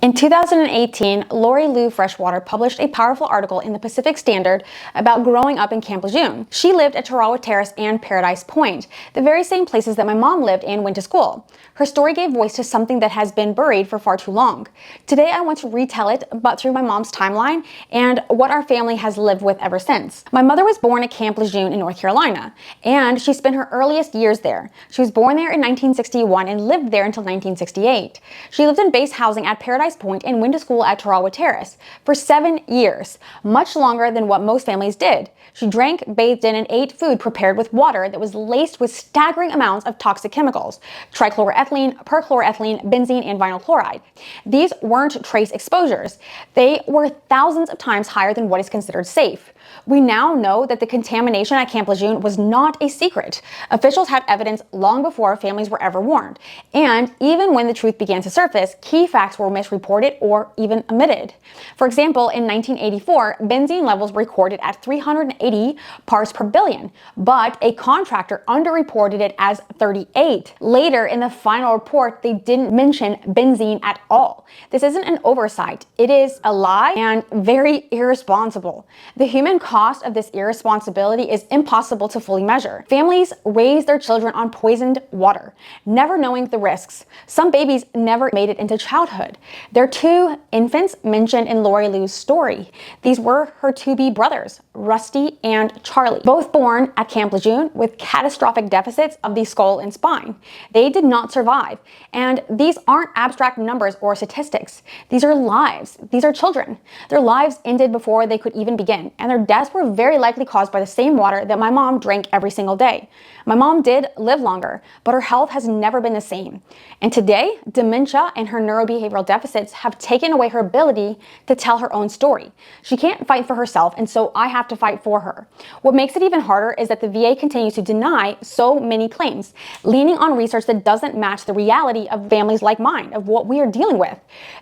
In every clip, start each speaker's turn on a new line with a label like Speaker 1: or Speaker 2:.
Speaker 1: In 2018, Lori Lou Freshwater published a powerful article in the Pacific Standard about growing up in Camp LeJeune. She lived at Tarawa Terrace and Paradise Point, the very same places that my mom lived and went to school. Her story gave voice to something that has been buried for far too long. Today, I want to retell it, but through my mom's timeline and what our family has lived with ever since. My mother was born at Camp LeJeune in North Carolina, and she spent her earliest years there. She was born there in 1961 and lived there until 1968. She lived in base housing at Paradise Point and went to school at Tarawa Terrace for 7 years, much longer than what most families did. She drank, bathed in, and ate food prepared with water that was laced with staggering amounts of toxic chemicals: trichloroethylene, perchloroethylene, benzene, and vinyl chloride. These weren't trace exposures. They were thousands of times higher than what is considered safe. We now know that the contamination at Camp LeJeune was not a secret. Officials had evidence long before families were ever warned. And even when the truth began to surface, key facts were misreported or even omitted. For example, in 1984, benzene levels were recorded at 380 parts per billion, but a contractor underreported it as 38. Later, in the final report, they didn't mention benzene at all. This isn't an oversight. It is a lie and very irresponsible. The human cost of this irresponsibility is impossible to fully measure. Families raise their children on poisoned water, never knowing the risks. Some babies never made it into childhood. There are 2 infants mentioned in Lori Lou's story. These were her 2 brothers, Rusty and Charlie, both born at Camp LeJeune with catastrophic deficits of the skull and spine. They did not survive, and these aren't abstract numbers or statistics. These are lives. These are children. Their lives ended before they could even begin, and their deaths were very likely caused by the same water that my mom drank every single day. My mom did live longer, but her health has never been the same. And today, dementia and her neurobehavioral deficits have taken away her ability to tell her own story. She can't fight for herself, and so I have to fight for her. What makes it even harder is that the VA continues to deny so many claims, leaning on research that doesn't match the reality of families like mine, of what we are dealing with.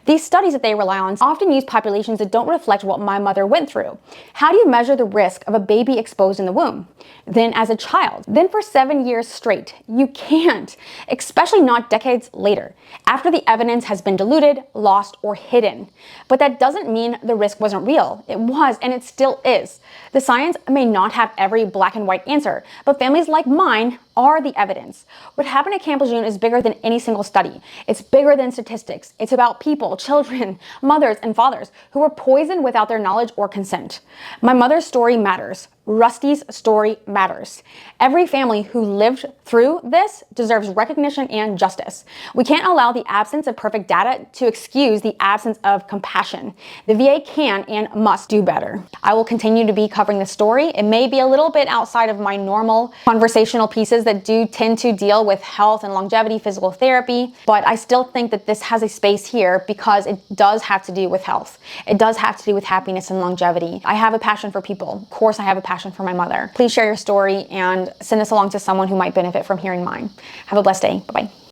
Speaker 1: These studies that they rely on often use populations that don't reflect what my mother went through. How do you measure the risk of a baby exposed in the womb? Then as a child, then for 7 years straight? You can't, especially not decades later, after the evidence has been diluted, lost, or hidden. But that doesn't mean the risk wasn't real. It was, and it still is. The science may not have every black and white answer, but families like mine are the evidence. What happened at Camp LeJeune is bigger than any single study. It's bigger than statistics. It's about people, children, mothers, and fathers who were poisoned without their knowledge or consent. My mother's story matters. Rusty's story matters. Every family who lived through this deserves recognition and justice. We can't allow the absence of perfect data to excuse the absence of compassion. The VA can and must do better. I will continue to be covering this story. It may be a little bit outside of my normal conversational pieces that do tend to deal with health and longevity, physical therapy, but I still think that this has a space here because it does have to do with health. It does have to do with happiness and longevity. I have a passion for people. Of course, I have a passion for my mother. Please share your story and send this along to someone who might benefit from hearing mine. Have a blessed day. Bye-bye.